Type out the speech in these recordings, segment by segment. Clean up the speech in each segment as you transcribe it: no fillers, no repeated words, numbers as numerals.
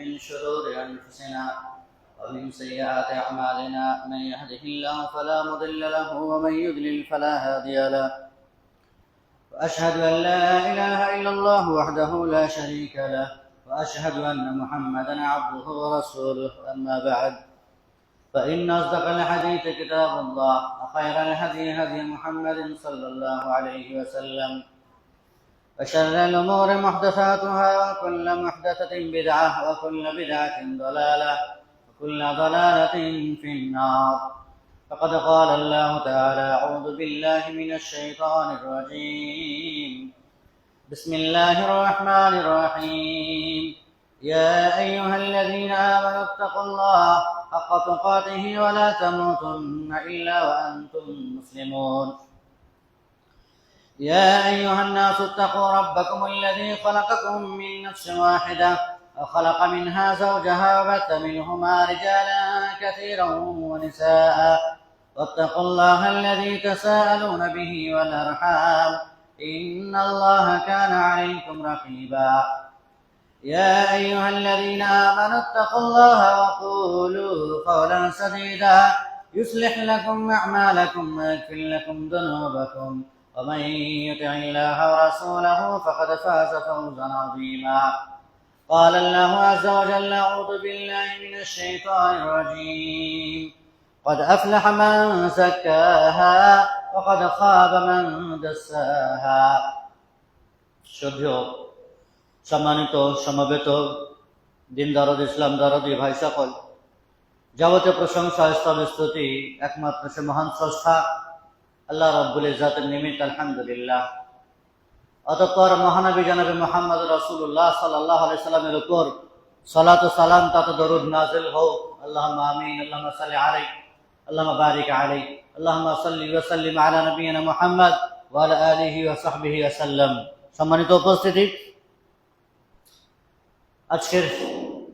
من شرور أنفسنا ومن سيئات أعمالنا من يهده الله فلا مضل له ومن يضلل فلا هادي له وأشهد أن لا إله إلا الله وحده لا شريك له وأشهد أن محمدا عبده ورسوله أما بعد فإن أصدق الحديث كتاب الله وخير الهدي هدي محمد صلى الله عليه وسلم وشر الأمور محدثاتها وكل محدثة بدعة وكل بدعة ضلالة وكل ضلالة في النار فقد قال الله تعالى أعوذ بالله من الشيطان الرجيم بسم الله الرحمن الرحيم يا أيها الذين آمنوا اتقوا الله حق تقاته ولا تموتن إلا وأنتم مسلمون يا أيها الناس اتقوا ربكم الذي خلقكم من نفس واحدة وخلق منها زوجها وبث منهما رجالا كثيرا ونساء واتقوا الله الذي تساءلون به والأرحام إن الله كان عليكم رقيبا يا أيها الذين آمنوا اتقوا الله وقولوا قولا سديدا يصلح لكم أعمالكم ويغفر لكم ذنوبكم ومن يطع الله ورسوله فقد فاز فوزا عظيما قال الله عز وجل أعوذ بالله من الشيطان الرجيم قد أفلح من زكاها وقد خاب من دساها সম্মানিত সমবেত দিন দরদ ইসলাম দরদি ভাই সকল, যাবতীয় প্রশংসা স্তব স্তুতি একমাত্র সে মহান স্রষ্টা আল্লাহ রাব্বুল ইজ্জাতের নিমিত্ত আলহামদুলিল্লাহ। অতঃপর মহানবী জনাবে মুহাম্মদ রাসূলুল্লাহ সাল্লাল্লাহু আলাইহি সাল্লামের উপর সালাত ও সালাম তথা দরুদ নাযিল হোক। আল্লাহুম্মা আমিন। আল্লাহুম্মা সাল্লি আলাইহি আল্লাহুম্মা বারিক আলাইহি আল্লাহুম্মা সাল্লি ওয়া সাল্লিম আলা নবিয়িনা মুহাম্মদ ওয়া আলা আলিহি ওয়া সাহবিহি ওয়া সাল্লাম। সম্মানিত উপস্থিতি, আজকের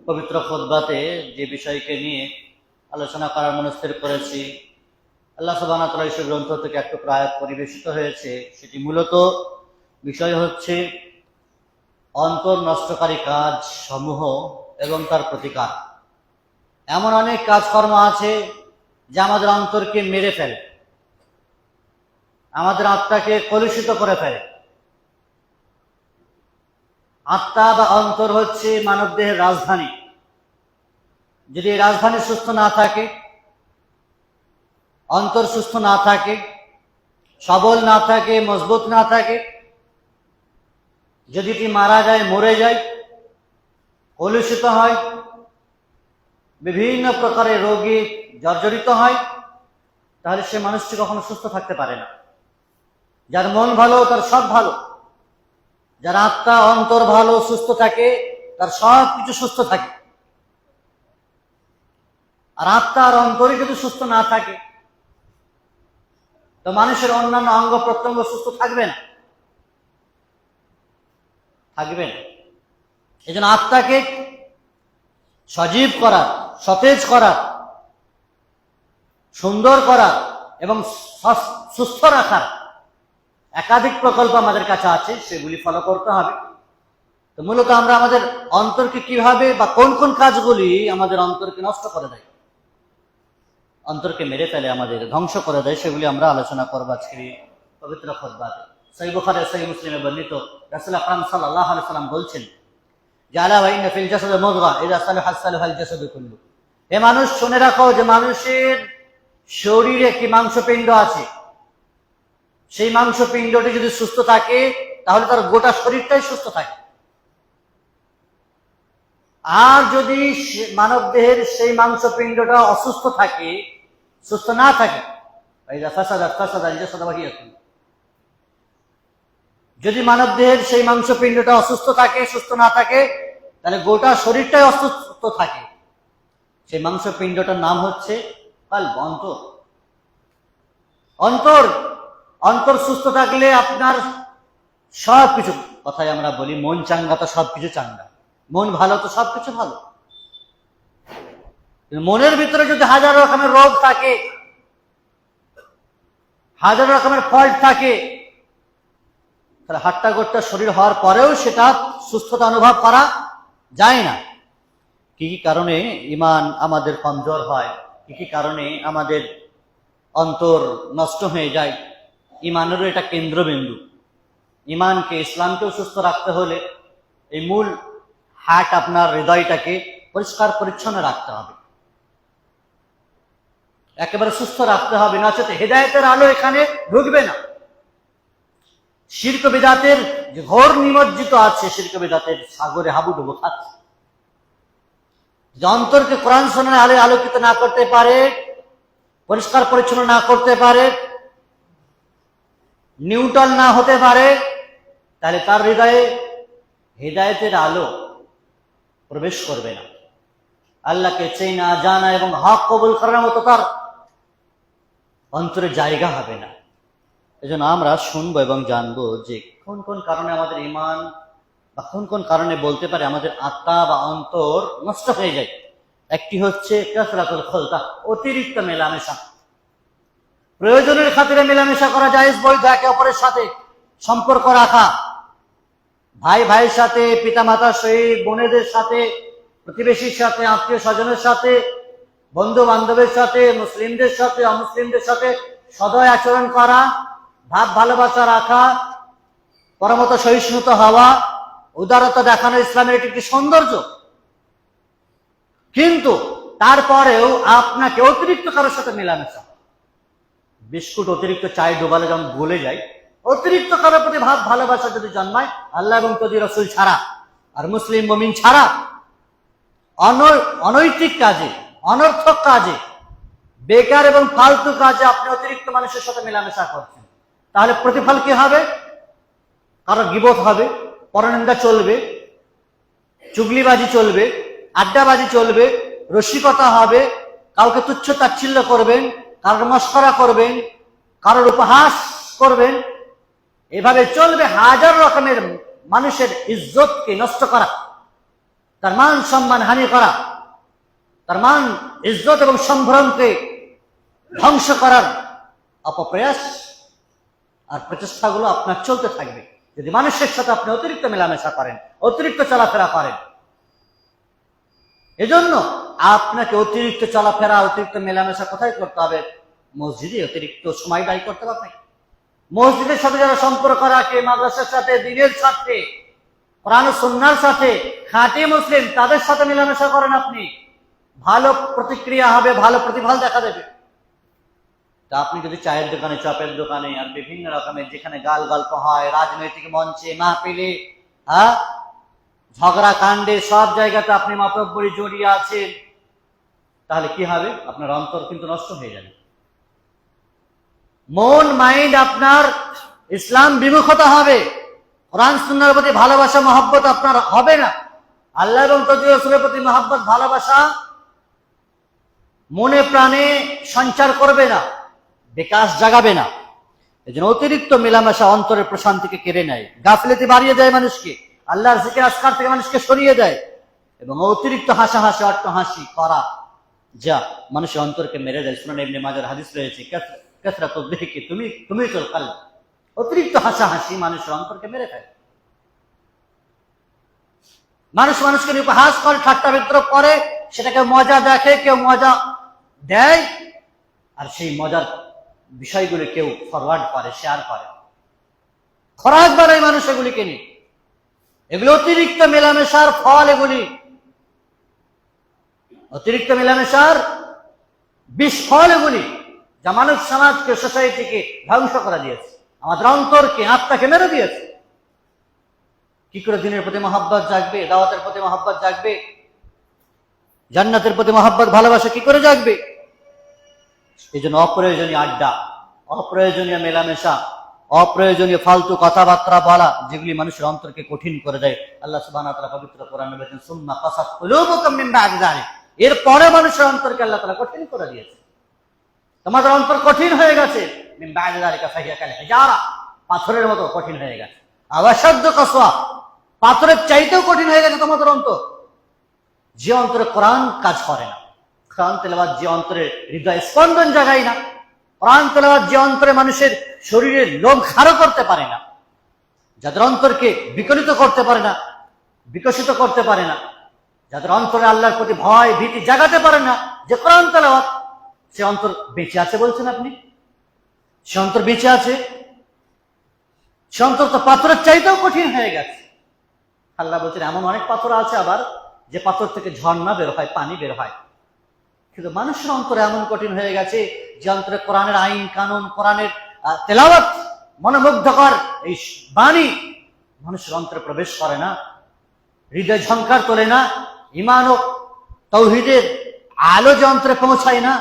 পবিত্র খুতবাতে যে বিষয়কে নিয়ে আলোচনা করার মনস্থির করেছি, আল্লাহ সুবহানাহু ওয়া তাআলার এই গ্রন্থ থেকে একটু আয়াত পরিবেশিত হয়েছে। সেটি মূলত বিষয় হচ্ছে অন্তর নষ্টকারী কাজ সমূহ এবং তার প্রতিকার। এমন অনেক কাজকর্ম আছে যা আমাদের অন্তরকে মেরে ফেলে, আমাদের আত্মাকে কলুষিত করে ফেলে। আত্মা বা অন্তর হচ্ছে মানব দেহের রাজধানী। যদি এই রাজধানী সুস্থ না থাকে, অন্তর সুস্থ না থাকে, সবল না থাকে, মজবুত না থাকে, যদি এটি মারা যায়, মরে যায়, কলুষিত হয়, বিভিন্ন প্রকারের রোগে জর্জরিত হয়, তাহলে সে মানুষটি কখনো সুস্থ থাকতে পারে না। যার মন ভালো তার সব ভালো, যার আত্মা অন্তর ভালো সুস্থ থাকে তার সব কিছু সুস্থ থাকে। আর আত্মা আর অন্তরই যদি সুস্থ না থাকে তো মানুষের অন্যান্য অঙ্গ প্রত্যঙ্গ সুস্থ থাকবে না। এই জন্য আত্মাকে সজীব করা, সতেজ করা, সুন্দর করা এবং সুস্থ রাখার একাধিক প্রকল্প আমাদের কাছে আছে, সেগুলি ফলো করতে হবে। তো মূলত আমরা আমাদের অন্তরকে কিভাবে বা কোন কোন কাজগুলি আমাদের অন্তরকে নষ্ট করে দেয়, অন্তরকে মেরে ফেলে, আমাদের ধ্বংস করে দেয়, সেগুলি আমরা আলোচনা করব আজকের পবিত্র খুতবাতে। সহিহ বুখারী সহিহ মুসলিমে বর্ণিত রাসূল আকরাম সাল্লাল্লাহু আলাইহি সাল্লাম বলছেন যে আলা ওয়া ইন্না ফিল জাসাদি মুদগা ইযা সালাহা সালাহাল জাসাদু কুল্লু। হে মানুষ, শুনে রাখো যে মানুষের শরীরে একটি মাংসপিণ্ড আছে। সেই মাংসপিণ্ডটি যদি সুস্থ থাকে তাহলে তার গোটা শরীরটাই সুস্থ থাকে। আর যদি মানব দেহের সেই মাংসপিণ্ডটা অসুস্থ থাকে, সুস্থ না থাকে, যদি মানব দেহের সেই মাংসপিণ্ডটা অসুস্থ থাকে, সুস্থ না থাকে, তাহলে গোটা শরীরটাই অসুস্থ থাকে। সেই মাংসপিণ্ডটার নাম হচ্ছে কলব, অন্তর। অন্তর অন্তর সুস্থ থাকলে আপনার সবকিছু, কথায় আমরা বলি মন চাঙ্গা তো সবকিছু চাঙ্গা, মন ভালো তো সবকিছু ভালো। মনের ভিতরে যদি হাজার রকমের রোগ থাকে, হাজার রকমের ফল্ট থাকে, তাহলে হাট্টা গোট্টা শরীর হওয়ার পরেও সেটা সুস্থতা অনুভব করা যায় না। কি কি কারণে ইমান আমাদের কমজোর হয়, কি কি কারণে আমাদের অন্তর নষ্ট হয়ে যায়। ইমানেরও এটা কেন্দ্রবিন্দু। ইমানকে, ইসলামকেও সুস্থ রাখতে হলে এই মূল হাট আপনার হৃদয়টাকে পরিষ্কার পরিচ্ছন্ন রাখতে হবে, একেবারে সুস্থ রাখতে হবে, নচেত হেদায়েতের আলো এখানে ঢুকবে না। শিরক বিদআতের যে ঘোর নিমজ্জিত আছে, শিরক বিদআতের সাগরে হাবুডুবু খাচ্ছে। যে অন্তরকে কোরআন সুন্নাহর আলোয় আলোকিত না করতে পারে, পরিষ্কার পরিচ্ছন্ন না করতে পারে, নিউট্রাল না হতে পারে, তাহলে তার হৃদয়ে হেদায়েতের আলো প্রবেশ করবে না। আল্লাহকে চেনা, জানা এবং হক কবুল করার মতো তার অন্তরে জায়গা হবে না। এজন্য আমরা শুনবো এবং জানবো যে কোন কোন কারণে আমাদের ইমান, বা কোন কোন কারণে বলতে পারে আমাদের আত্মা বা অন্তর নষ্ট হয়ে যায়। একটি হচ্ছে কাসরাতুল খলতা, অতিরিক্ত মেলামেশা। প্রয়োজনের খাতিরে মেলামেশা করা জায়েজ, বৈধ। একে অপরের সাথে সম্পর্ক রাখা, ভাই ভাইয়ের সাথে, পিতা মাতার সহিত, বোনেদের সাথে, প্রতিবেশীর সাথে, আত্মীয় স্বজনের সাথে, বন্ধু বান্ধবের সাথে, মুসলিমদের সাথে, অমুসলিমদের সাথে সদয় আচরণ করা, ভাব ভালোবাসা রাখা, পরমত সহিষ্ণুত হওয়া, উদারতা দেখানো ইসলামের এটি একটি সৌন্দর্য। কিন্তু তারপরেও আপনাকে অতিরিক্ত কারোর সাথে মেলামেশা, বিস্কুট অতিরিক্ত চায় ডোবালে যেমন গলে যায়, অতিরিক্ত কারোর প্রতি ভাব ভালোবাসা যদি জন্মায় আল্লাহ এবং তদি রসুল ছাড়া আর মুসলিম মুমিন ছাড়া, অনৈতিক কাজে, অনর্থক কাজে, বেকার এবং ফালতু কাজে আপনি অতিরিক্ত মানুষের সাথে মেলামেশা করছেন, তাহলে প্রতিফল কি হবে? কারো গীবত হবে, পরনিন্দা চলবে, চুগলিবাজি চলবে, আড্ডাবাজি চলবে, রসিকতা হবে, কাউকে তুচ্ছ তাচ্ছিল্য করবেন, কারোর মস্করা করবেন, কারোর উপহাস করবেন। এভাবে চলবে। হাজার রকমের মানুষের ইজ্জতকে নষ্ট করা, তার মান সম্মান হানি করা, তার মান, ইজ্জত এবং সম্ভ্রমকে ধ্বংস করার অপপ্রয়াস আর প্রচেষ্টাগুলো আপনার চলতে থাকবে যদি মানুষের সাথে আপনি অতিরিক্ত মেলামেশা করেন, অতিরিক্ত চলাফেরা করেন। এজন্য আপনাকে অতিরিক্ত চলাফেরা, অতিরিক্ত মেলামেশা কোথায় করতে হবে? মসজিদে অতিরিক্ত সময় ব্যয় করতে হবে। মসজিদের সাথে যারা সম্পর্ক রাখে, মাদ্রাসার সাথে, দ্বীনের সাথে, কোরআন ও সুন্নাহর সাথে, খাঁটি মুসলিম, তাদের সাথে মেলামেশা করেন, আপনি ভালো প্রতিক্রিয়া হবে, ভালো প্রতিফল দেখা দেবে। তা আপনি যদি চায়ের দোকানে, চপের দোকানে আর বিভিন্ন রকমের যেখানে গাল গল্প হয়, রাজনৈতিক মঞ্চে, মাহফিলে, ঝগড়া কাণ্ডে, সব জায়গাতে আপনি মাতব্বরি জড়িয়ে আছেন, তাহলে কি হবে? আপনার অন্তর কিন্তু নষ্ট হয়ে যাবে। মন, মাইন্ড আপনার ইসলাম বিমুখতা হবে, কোরআন সুন্নাহর প্রতি ভালোবাসা, মহব্বত আপনার হবে না। আল্লাহ এবং তদী রাসূলের প্রতি মহব্বত, ভালোবাসা মনে প্রাণে সঞ্চার করবে না, বিকাশ জাগাবে না। এজন্য অতিরিক্ত মেলামেশা অন্তরের প্রশান্তিকে কেড়ে নেয়, গাফিলতি বাড়িয়ে দেয় মানুষকে, আল্লাহর জিকির আজকার থেকে মানুষকে সরিয়ে দেয়, এবং অতিরিক্ত হাসাহাসি, অট্টহাসি করা যা মানুষের অন্তরকে মেরে দেয়। সুনান ইবনে মাজার হাদিস রয়েছে, কাসরাতুদ যিকরি তুমিতুল কলব, অতিরিক্ত হাসাহাসি মানুষের অন্তরকে মেরে ফেলে। মানুষ মানুষকে নিয়ে উপহাস করে, ঠাট্টা বিদ্রুপ করে, সেটাকে মজা দেখে, কেউ মজা দেয়, আর সেই মজার বিষয়গুলি কেউ ফরওয়ার্ড করে, শেয়ার করে, খরাজ বানায় মানুষ এগুলিকে নিয়ে। এগুলি অতিরিক্ত মেলামেশার ফল, এগুলি অতিরিক্ত মেলামেশার বিস্ফল, এগুলি যা মানব সমাজকে, সোসাইটিকে ধ্বংস করে দিয়েছে, আমাদের অন্তরকে, আত্মাকে মেরে দিয়েছে। কি করে দিনের প্রতি মহব্বত জাগবে, দাওয়াতের প্রতি মহব্বত জাগবে, জান্নাতের প্রতি মহব্বত, ভালোবাসা কি করে জাগবে? এই জন্য অপ্রয়োজনীয় আড্ডা, অপ্রয়োজনীয় মেলামেশা, অপ্রয়োজনীয় ফালতু কথাবার্তা বলা, যেগুলি মানুষের অন্তরকে কঠিন করে দেয়। আল্লাহ সুবহানাহু ওয়া তাআলা পবিত্র কোরআনে বলেছেন, সুম্মা কাসাত কুলুবুকুম মিন বা'দি যালিক, এরপরে মানুষের অন্তরকে আল্লাহ তাআলা কঠিন করে দিয়েছে। তোমাদের অন্তর কঠিন হয়ে গেছে, মিন বা'দি যালিকা ফাহিয়া কাল হিজারা, পাথরের মতো কঠিন হয়ে গেছে। আওয়াশাদ্দু কাসওয়া, পাথরের চাইতেও কঠিন হয়ে গেছে তোমাদের অন্তর। যে অন্তরে কোরআন কাজ করে না, কোরআন তেলাওয়াত যে অন্তরে হৃদয় স্পন্দন জাগায় না, কোরআন তেলাওয়াত যে অন্তরে মানুষের শরীরের লোম খাড়ো করতে পারে না, যাদের অন্তরকে বিকলিত করতে পারে না, বিকশিত করতে পারে না, যাদের অন্তরে আল্লাহর প্রতি ভয় ভীতি জাগাতে পারে না, যে কোরআন তেলাওয়াত, সে অন্তর বেঁচে আছে বলছেন আপনি? সে অন্তর বেঁচে আছে? সে অন্তর তো পাথরের চাইতেও কঠিন হয়ে গেছে। আল্লাহ বলছেন এমন অনেক পাথর আছে আবার যে পাথর থেকে ঝর্ণা বের হয়, পানি বের হয়। কিন্তু মানুষের অন্তরে এমন কঠিন হয়ে গেছে যে অন্তরে কোরআনের আইন কানুন, কোরআনের তেলাওয়াত, মনোমুগ্ধকর এই বাণী মানুষের অন্তরে প্রবেশ করে না, হৃদয় ঝংকার তোলে না, ঈমান ও তাওহীদের আলো যে অন্তরে পৌঁছায় না।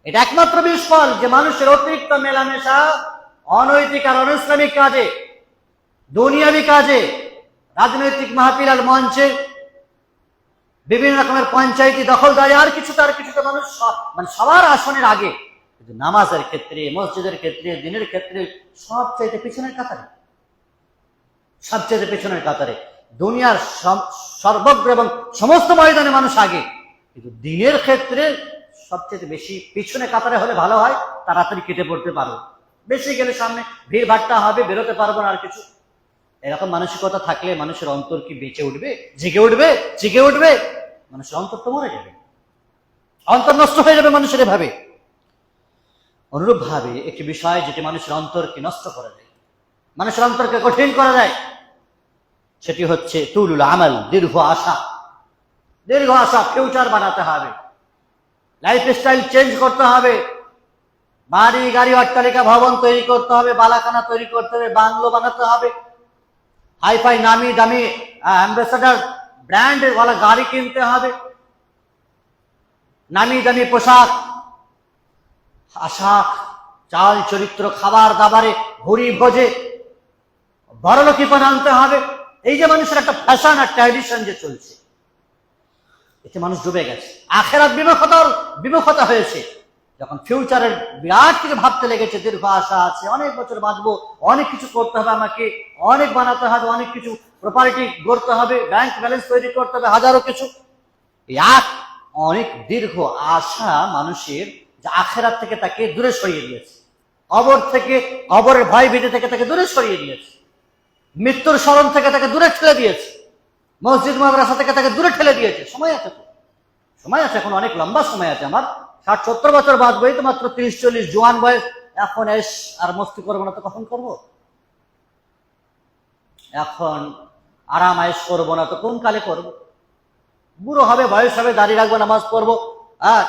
এটা একমাত্র বিস্ফল যে মানুষের অতিরিক্ত মেলামেশা অনৈতিক আর অনইসলামিক কাজে, দুনিয়াবি কাজে, রাজনৈতিক মাহফিল আর মঞ্চে, বিভিন্ন রকমের পঞ্চায়েতি দখলদারি, আর কিছু তার কিছুতে মানুষ মানে সবার আসনের আগে, কিন্তু নামাজের ক্ষেত্রে, মসজিদের ক্ষেত্রে, দিনের ক্ষেত্রে সবচাইতে পিছনের কাতারে, সবচাইতে পেছনের কাতারে। দুনিয়ার সর্বগ্র এবং সমস্ত ময়দানে মানুষ আগে, কিন্তু দিনের ক্ষেত্রে সবচেয়ে বেশি পিছনে কাতারে হলে ভালো হয়, তাড়াতাড়ি কেটে পড়তে পারো। বেশি গেলে সামনে ভিড় ভাট্টা হবে, বেরোতে পারবো না আর কিছু। এরকম মানসিকতা থাকলে মানুষের অন্তর কি বেঁচে উঠবে, জেগে উঠবে, জেগে উঠবে? মানুষের অন্তর তো মরে যাবে, অন্তর নষ্ট হয়ে যাবে মানুষের এভাবে। অনুরূপ ভাবে একটি বিষয় যেটি মানুষের অন্তরকে নষ্ট করে দেয়, মানুষের অন্তরকে কঠিন করে দেয়, সেটি হচ্ছে তুলুল আমাল, দীর্ঘ আশা। দীর্ঘ আশা, ফিউচার বানাতে হবে, লাইফ স্টাইল চেঞ্জ করতে হবে, বাড়ি গাড়ি অট্টালিকা ভবন তৈরি করতে হবে, বালাখানা তৈরি করতে হবে, বাংলো বানাতে হবে, হাইফাই নামি দামি অ্যাম্বাসেডার ব্র্যান্ডের ওয়ালা গাড়ি কিনতে হবে, নামি দামি পোশাক আশাক, চাল চরিত্র, খাবার দাবারে ভুরি ভোজে বড়লোকিপন আনতে হবে। এই যে মানুষের একটা ফ্যাশন আর ট্র্যাডিশন যে চলছে, এতে মানুষ ডুবে গেছে, আখেরাত বিমুখতা হয়েছে। যখন ফিউচারের বিরাট কিছু ভাবতে লেগেছে, দীর্ঘ আশা আছে, অনেক বছর বাঁচবো, অনেক কিছু করতে হবে আমাকে, অনেক বানাতে হবে, অনেক কিছু প্রপার্টি গড়তে হবে, ব্যাংক ব্যালেন্স তৈরি করতে হবে, হাজারো কিছু, অনেক দীর্ঘ আশা মানুষের যে আখেরাত থেকে তাকে দূরে সরিয়ে দিয়েছে, কবর থেকে, কবরের ভয় ভীতি থেকে তাকে দূরে সরিয়ে দিয়েছে, মৃত্যুর স্মরণ থেকে তাকে দূরে ঠেলে দিয়েছে, মসজিদ মাদ্রাসা থেকে তাকে দূরে ঠেলে দিয়েছে। সময় আছে তো, সময় আছে, এখন অনেক লম্বা সময় আছে। আমার 60-70 বছর বাঁচবো, এই তো মাত্র 30-40 জোয়ান বয়স, এখন এস আর মস্তি করবো না তো কখন করবো? এখন আরাম আয়েশ করবো না তো কোন কালে করবো? বুড়ো হবে, বয়স হবে, দাঁড়িয়ে রাখবো, নামাজ পড়বো,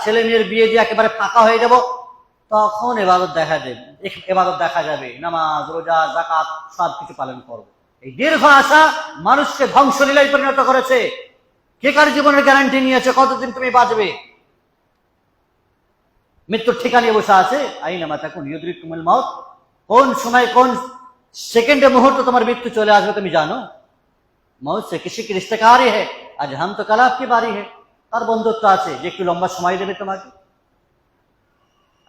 ছেলে মেয়ের বিয়ে দিয়ে একেবারে ফাঁকা হয়ে যাবো, তখন এবাদত দেখা যাবে, নামাজ রোজা যাকাত সব কিছু পালন করবো। এই দীর্ঘ আশা মানুষকে ধ্বংসলীলায় পরিণত করেছে। কে কার জীবনের গ্যারান্টি নিয়েছে কতদিন তুমি বাঁচবে? মৃত্যুর ঠিকা নিয়ে বসে আছে, আইনামা তাকুন ইউদরিকুমুল মাউত। কোন সময়, কোন সেকেন্ডে, মুহূর্তে তোমার মৃত্যু চলে আসবে তুমি জানো? মৌত সে কিসি কি রিশতে কা রহি হ্যায়, আজ হাম তো কাল আপকি বারি হ্যায়। তার বন্ধুত্ব আছে যে একটু লম্বা সময় দেবে তোমাকে,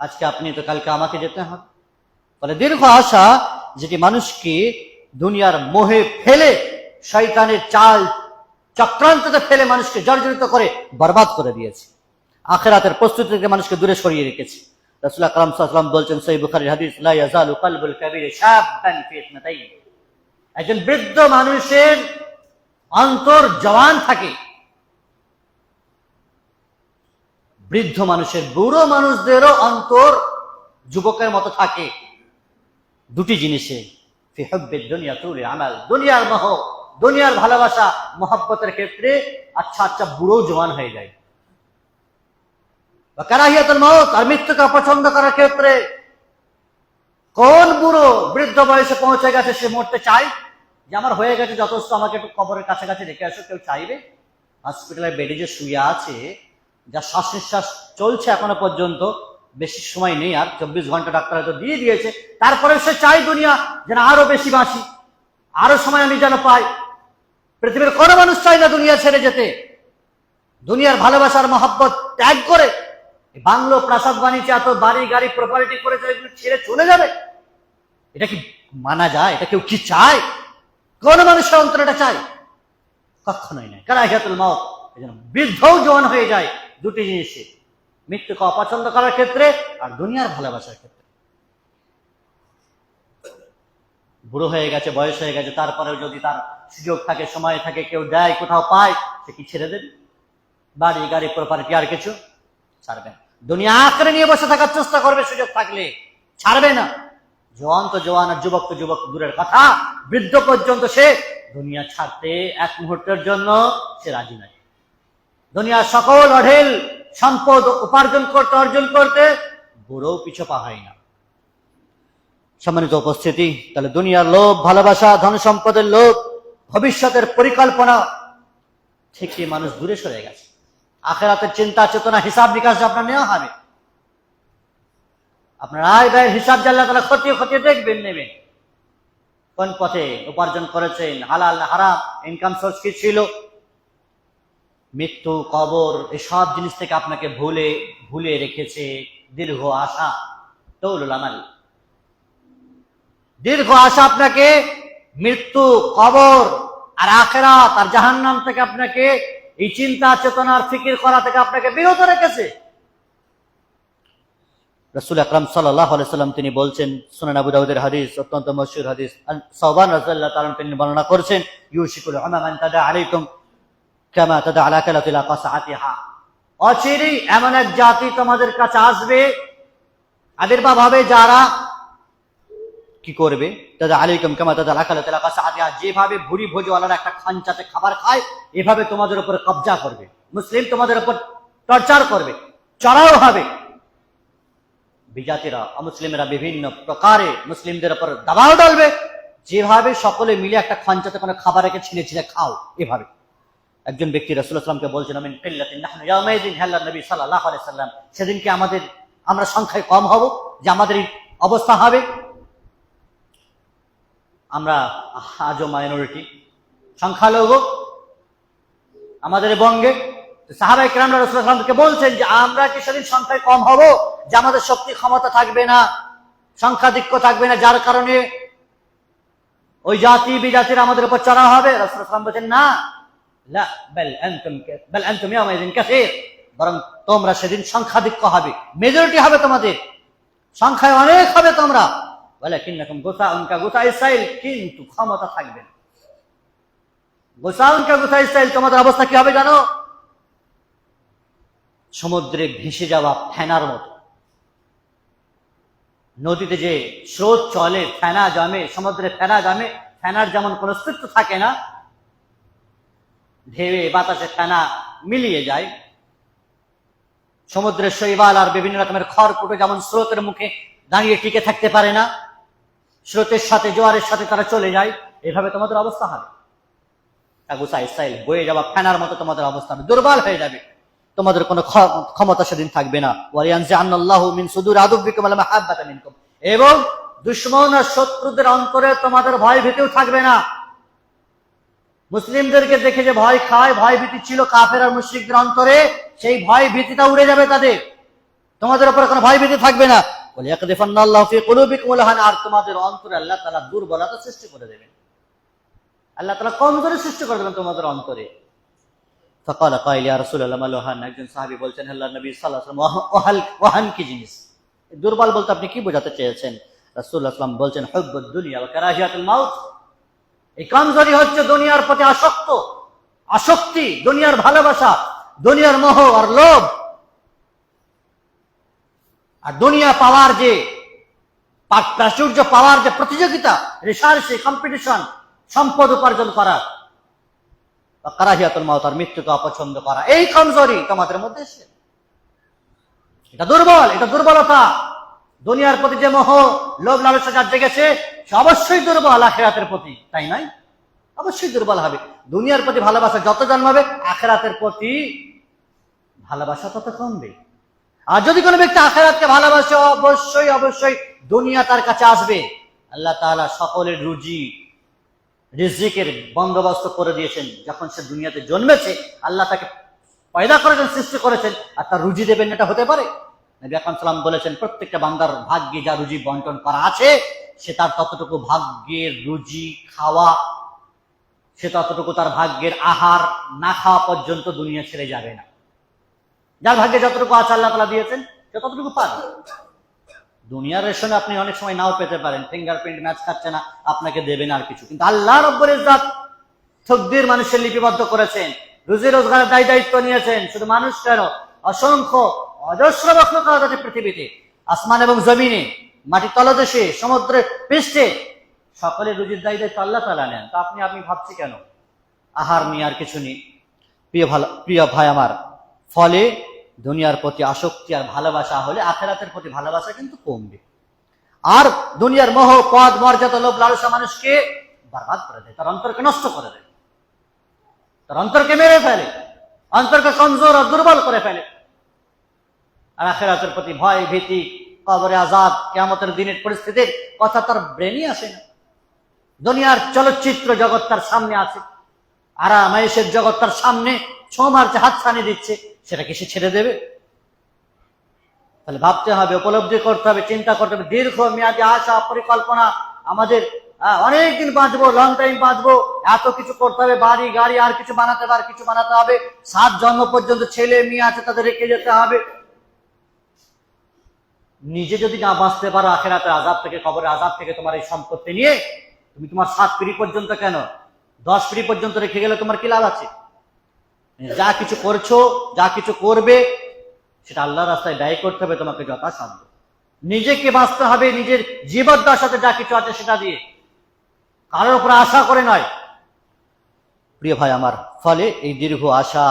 আজকে আপনি তো কালকে আমাকে যেতে হবে। ফলে দীর্ঘ আশা যেটি মানুষকে দুনিয়ার মোহে ফেলে, শয়তানের চাল চক্রান্ততে ফেলে মানুষকে জর্জরিত করে বরবাদ করে দিয়েছে, আখিরাতের প্রস্তুতি থেকে মানুষকে দূরে সরিয়ে রেখেছে। রাসূল আকরাম সাল্লাল্লাহু আলাইহি ওয়াসাল্লাম বলছেন, সহিহ বুখারীর হাদিস, লা ইয়াজালু কলবুল কাবীর শাবান ফি ইসনাতাইন। একজন বৃদ্ধ মানুষের অন্তর জওয়ান থাকে, বৃদ্ধ মানুষের, বুড়ো মানুষদেরও অন্তর যুবকের মতো থাকে দুটি জিনিসে, ফি হুব্বিদ দুনিয়া তুলি আমাল, দুনিয়ার মোহ, দুনিয়ার ভালোবাসা মোহাব্বতের ক্ষেত্রে আচ্ছা বুড়ো জওয়ান হয়ে যায়। কারাহিয়াতুল মউত, আর মৃত্যুকে অপছন্দ করার ক্ষেত্রে কোন বুড়ো বৃদ্ধ বয়সে পৌঁছে গেছে সে মরতে চায় যে আমার হয়ে গেছে যথেষ্ট, আমাকে একটু কবরের কাছাকাছি রেখে আসো? কেউ চাইবে? হসপিটালের বেডে যে শুয়ে আছে, যা শ্বাস নিঃশ্বাস চলছে এখনো পর্যন্ত, বেশি সময় নেই আর, 24 ঘন্টা ডাক্তার হয়তো দিয়ে দিয়েছে, তারপরে সে চাই দুনিয়া যেন আরো বেশি বাঁচি, আরো সময় আমি যেন পাই। পৃথিবীর কোনো মানুষ চাই না দুনিয়া ছেড়ে যেতে, দুনিয়ার ভালোবাসার মহব্বত ত্যাগ করে বাংলো প্রাসাদ বানিয়েছে, এত বাড়ি গাড়ি প্রপার্টি করেছে, এগুলো ছেড়ে চলে যাবে? এটা কি মানা যায়? এটা কেউ কি চায়? কোন মানুষের অন্তরে এটা চায়? কখনোই নয়। কারাহিয়াতুল মউত, এজন্য বৃদ্ধও জওয়ান হয়ে যায় দুটি জিনিসে, মৃত্যুকে অপছন্দ করার ক্ষেত্রে আর দুনিয়ার ভালোবাসার ক্ষেত্রে। বুড়ো হয়ে গেছে, বয়স হয়ে গেছে, তারপরেও যদি তার সুযোগ থাকে, সময় থাকে, কেউ দেয়, কোথাও পায়, সে কি ছেড়ে দেবে? বাড়ি গাড়ি প্রপার্টি আর কিছু ছাড়বে না। দুনিয়া আঁকড়ে নিয়ে বসে থাকার চেষ্টা করবে, সুযোগ থাকলে ছাড়বে না। জওয়ান তো জওয়ান, আর যুবক তো যুবক দূরের কথা, বৃদ্ধ পর্যন্ত সে দুনিয়া ছাড়তে এক মুহূর্তের জন্য সে রাজি নাই। দুনিয়ার সকল অঢেল সম্পদ উপার্জন করতে, অর্জন করতে বুড়ো পিছু পা হয় না। সম্মানিত উপস্থিতি, তাহলে দুনিয়ার লোভ, ভালোবাসা, ধন সম্পদের লোভ, ভবিষ্যতের পরিকল্পনা থেকে মানুষ দূরে সরে গেছে। আখিরাতের চিন্তা চেতনা, হিসাব নিকাশ আপনার নেওয়া হবে। আপনার আয় ব্যয়ের হিসাব আল্লাহ তাআলা খতিয়ে খতিয়ে দেখবেন, নেবেন। কোন পথে উপার্জন করেছেন, হালাল না হারাম, ইনকাম সোর্স কি ছিল। মৃত্যু, কবর, এসব জিনিস থেকে আপনাকে ভুলে রেখেছে দীর্ঘ আশা, তৌলুল আমাল। দীর্ঘ আশা আপনাকে মৃত্যু, কবর আর আখিরাত আর জাহান্নাম থেকে আপনাকে এই চিন্তা চেতনার ফিকির করা থেকে আপনাকে বিরত রেখেছে। রাসূল আকরাম সাল্লাল্লাহু আলাইহি সাল্লাম তিনি বলছেন, সুনান আবু দাউদের হাদিস, অত্যন্ত মশহুর হাদিস, সাওবান রাদিয়াল্লাহু তাআলা তিনি বর্ণনা করেছেন, ইউশিকুল উমাম আন তাদা আলাইকুম কামা তাদা আলা কালাতিল কাসাআতিহা। অচিরেই এমন এক জাতি তোমাদের কাছে আসবে, আবির্ভাব হবে, যারা কি করবে, তাদা আলাইকুম কামা তাদা আলা কালাতিল কাসাআতিহা, যেভাবে ভুরি ভোজওয়ালারা একটা খাঞ্চাতে খাবার খায়, এভাবে তোমাদের উপর কবজা করবে। মুসলিম তোমাদের উপর টর্চার করবে, চড়াও হবে। বিজাতিরা, অমুসলিমেরা বিভিন্ন প্রকারে মুসলিমদের উপর দাবাও ডালবে, যেভাবে সকলে মিলে একটা খাঞ্চাতে কোনো খাবার রেখে ছিঁড়ে ছিঁড়ে খাও, এভাবে। একজন ব্যক্তি রাসূলুল্লাহ সাল্লাল্লাহু আলাইহি ওয়াসাল্লামকে বলছেন, আমিন কিল্লাতিন নাহনু ইয়াউমাইযিন, হে আল্লাহর নবী সাল্লাল্লাহু আলাইহি ওয়াসাল্লাম, সেদিনকে আমরা সংখ্যায় কম হব, যে আমাদের এই অবস্থা হবে। আমরা আজও মাইনরিটি, সংখ্যালঘু আমাদের বঙ্গে। সাহাবায়ে কেরাম রাসূলুল্লাহ সাল্লাল্লাহু আলাইহি ওয়াসাল্লামকে বলছেন যে আমরা কি সেদিন সংখ্যায় কম হব, যে আমাদের শক্তি ক্ষমতা থাকবে না, সংখ্যাধিক্য থাকবে না, যার কারণে ওই জাতি বিজাতির আমাদের উপর চড়া হবে। রাসূলুল্লাহ সাল্লাল্লাহু আলাইহি ওয়াসাল্লাম বলেন, না, লা বাল আনতুম ইয়াওমাইযিন কাসীর, বরং তোমরা সেদিন সংখ্যাধিক্য হবে, মেজরিটি হবে, তোমাদের সংখ্যায় অনেক হবে তোমরা। ওয়ালাকিন্নাকুম গুসাউন কা গুসাইস সাইল, কিন্তু ক্ষমতা থাকবে না। গুসাউন কা গুসাইস সাইল, তোমাদের অবস্থা কি হবে জানো? সমুদ্রে ভেসে যাওয়া ফেনার মতো। নদীতে যে স্রোত চলে, ফেনা জমে, সমুদ্রে ফেনা জমে, ফেনার যেমন কোনো অস্তিত্ব থাকে না, ঢেউয়ে বাতাসে ফেনা মিলিয়ে যায়। সমুদ্রের শৈবাল আর বিভিন্ন রকমের খড়কুটো যেমন স্রোতের মুখে দাঁড়িয়ে টিকে থাকতে পারে না, স্রোতের সাথে, জোয়ারের সাথে তারা চলে যায়, এভাবে তোমাদের অবস্থা হবে। বয়ে যাওয়া ফেনার মতো তোমাদের অবস্থা হবে, দুর্বল হয়ে যাবে, তোমাদের কোনো ক্ষমতা সেদিন থাকবে না। এবং দুশমন আর শত্রুদের অন্তরে তোমাদের ভয় ভীতিও থাকবে না। মুসলিমদেরকে দেখে যে ভয় খায়, ভয় ভীতি ছিল কাফের আর মুশরিকদের অন্তরে, সেই ভয় ভীতিটা উড়ে যাবে তাদের, তোমাদের উপরে কোনো ভয় ভীতি থাকবে না। আর তোমাদের অন্তরে আল্লাহ তাআলা দুর্বলতা সৃষ্টি করে দেবেন, আল্লাহ তাআলা কমজোরি সৃষ্টি করে দেবেন তোমাদের অন্তরে। ফাকাল কাইল ইয়া রাসূলুল্লাহ মা লোহান, একজন সাহাবী বলছেন, হে আল্লাহর নবী সাল্লাল্লাহু আলাইহি ওয়াসাল্লাম, ওয়াহান কি জিনিস, দুর্বল বলতে আপনি কি বোঝাতে চেয়েছেন? রাসূলুল্লাহ সাল্লাল্লাহু আলাইহি ওয়াসাল্লাম বলছেন, হুব্বুদ দুনিয়া ওয়া কারাহিয়াতুল মাউত। এই কমজোরি হচ্ছে দুনিয়ার প্রতি আসক্তি, দুনিয়ার ভালোবাসা, দুনিয়ার মোহ আর লোভ, আর দুনিয়া পাওয়ার যে প্রাচুর্য, পাওয়ার যে প্রতিযোগিতা, রিসার্চে কম্পিটিশন, সম্পদ উপার্জন করা, কারাহিয়াতুল মাউত আর মৃত্যুকে অপছন্দ করা, এই কমজোরি তোমাদের মধ্যে এসে, এটা দুর্বল, এটা দুর্বলতা। দুনিয়ার প্রতি যে মোহ, লোভ, লালসা যার জেগেছে, সে অবশ্যই দুর্বল আখিরাতের প্রতি, তাই নয়? অবশ্যই দুর্বল হবে। দুনিয়ার প্রতি ভালোবাসা যত জন্মাবে, আখিরাতের প্রতি ভালোবাসা তত কমবে। আর যদি কোনো ব্যক্তি আখিরাতকে ভালোবাসে, অবশ্যই দুনিয়া তার কাছে আসবে। আল্লাহ তাআলা সকলের রিজিকের বন্দোবস্ত করে দিয়েছেন। যখন সে দুনিয়াতে জন্মেছে, আল্লাহ তাকে পয়দা করেছেন, সৃষ্টি করেছেন, আর তার রুজি দেবেন, এটা হতে পারে? নবী আকরাম সাল্লাল্লাহু আলাইহি ওয়াসাল্লাম বলেছেন, প্রত্যেকটা বান্দার ভাগ্যে যা রুজি বন্টন করা আছে, সে তার ততটুকু ভাগ্যের রুজি খাওয়া, সে ততটুকু তার ভাগ্যের আহার না খাওয়া পর্যন্ত দুনিয়া ছেড়ে যাবে না। যার ভাগ্যে যতটুকু আছে আল্লাহ তাআলা দিয়েছেন, সে ততটুকু পাবে। দুনিয়ার রেশনে আপনি অনেক সময় নাও পেতে পারেন, ফিঙ্গারপ্রিন্ট ম্যাচ খাচ্ছে না, আপনাকে দেবেন আর কিছু, কিন্তু আল্লাহ রব্বুল ইজ্জত তকদীর মানুষের লিপিবদ্ধ করেছেন, রুজি রোজগারের দায় দায়িত্ব নিয়েছেন। শুধু মানুষ কেন, অসংখ্য অজস্র মাখলুকাত আছে পৃথিবীতে, আসমান এবং জমিনে, মাটির তলদেশে, সমুদ্রের পৃষ্ঠে, সকলের রুজির দায় দায়িত্ব আল্লাহ তাআলা নেন। তো আপনি ভাবছি কেন আহার নিয়ে আর কিছু নেই? প্রিয় ভাই আমার, ফলে দুনিয়ার প্রতি আসক্তি আর ভালোবাসা হলে আখিরাতের প্রতি ভালোবাসা কিন্তু কমবে। আর দুনিয়ার মোহ, পদ, মর্যাদা, লোভ, লালসা মানুষকে বরবাদ করে দেয়, তার অন্তরকে নষ্ট করে দেয়, তার অন্তরকে মেরে ফেলে, অন্তরকে কমজোর আর দুর্বল করে ফেলে। আর আখিরাতের প্রতি ভয়, ভীতি, কবরে আযাব, কিয়ামতের দিনের পরিস্থিতির কথা তার ব্রেনই আসে না। দুনিয়ার চলচ্চিত্র জগৎ তার সামনে আছে, আরাম আয়েশের জগৎ তার সামনে ছো মারছে, হাতছানি দিচ্ছে, সেটা কি সে ছেড়ে দেবে? তাহলে ভাবতে হবে, উপলব্ধি করতে হবে, চিন্তা করতে হবে, দীর্ঘ মেয়াদী আশা পরিকল্পনা আমাদের, অনেকদিন বাঁচবো, লং টাইম বাঁচবো, এত কিছু করতে হবে, বাড়ি গাড়ি আর কিছু বানাতে হবে, 7 জন্ম পর্যন্ত ছেলে মেয়ে আছে তাদের রেখে যেতে হবে। নিজে যদি না বাঁচতে পারো আখিরাতের আযাব থেকে, কবরের আযাব থেকে, তোমার এই সম্পত্তি নিয়ে তুমি তোমার 7 পিঁড়ি পর্যন্ত কেন 10 পিঁড়ি পর্যন্ত রেখে গেলে তোমার কি লাভ আছে? যা কিছু করছো, যা কিছু করবে, সেটা আল্লাহর রাস্তায় ব্যয় করতে হবে তোমাকে যথাসাধ্য। নিজেকে বাঁচতে হবে, নিজের জীবদ্দশাতে যা কিছু আছে সেটা দিয়ে, কারোর উপর আশা করে নয়। প্রিয় ভাই আমার, ফলে এই দীর্ঘ আশা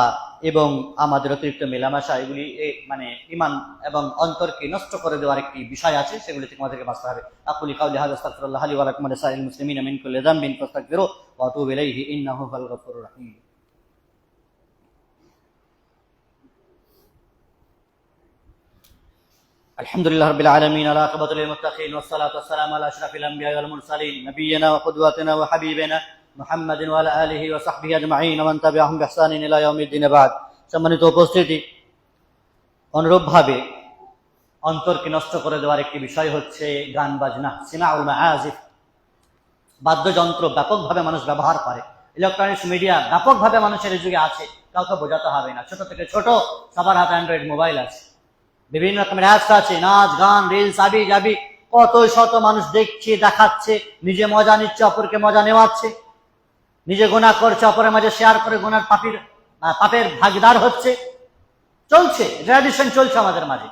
এবং আমাদের অতিরিক্ত মেলামেশা, এগুলি মানে ইমান এবং অন্তরকে নষ্ট করে দেওয়ার একটি বিষয় আছে, সেগুলি থেকে আমাদেরকে বাঁচতে হবে। আকুলি কাউলি হাযা, আস্তাগফিরুল্লাহ লি ওয়া লাকুম ওয়া লিসাইরিল মুসলিমিনা মিন কুল্লি যামবিন ফাস্তাগফিরুহু ওয়া আতুবু ইলাইহি ইন্নাহু হুয়াল গফুরুর রাহিম। আলহামদুলিল্লাহ রাব্বিল আলামিন, আলা আকিবাতুল মুত্তাকিন, ওয়াস সালাতু ওয়াস সালামু আলা আশরাফিল আমবিয়া ওয়াল মুরসালিন, নবিয়িনা ওয়া কুদওয়াতিনা ওয়া হাবিবিনা মুহাম্মাদিন ওয়া আলা আলিহি ওয়া সাহবিহি আজমাইন ওয়া মান তাবিআহুম বিইহসানিন ইলা ইয়াউমিদ্দিন। বাদ। সম্মানিত উপস্থিতি, অনুরূপভাবে অন্তরকে নষ্ট করে দেওয়ার একটি বিষয় হচ্ছে গান বাজনা, সিমাউল মাআজিফ। বাদ্যযন্ত্র ব্যাপকভাবে মানুষ ব্যবহার করে, ইলেকট্রনিক্স মিডিয়া ব্যাপকভাবে মানুষের এই যুগে আছে, কাউকে বোঝাতে হবে না। ছোট থেকে ছোট সবার হাতে অ্যান্ড্রয়েড মোবাইল আছে, বিভিন্ন রকমের অ্যাপস আছে, নাচ গান, রিলস, আবি যাবি, কত শত মানুষ দেখছে, দেখাচ্ছে, নিজে মজা নিচ্ছে, অপরকে মজা নেওয়াচ্ছে, নিজে গুনাহ করছে, অপরের মাঝে শেয়ার করে গুনার পাপের ভাগীদার হচ্ছে। চলছে, ট্র্যাডিশন চলছে আমাদের মাঝে।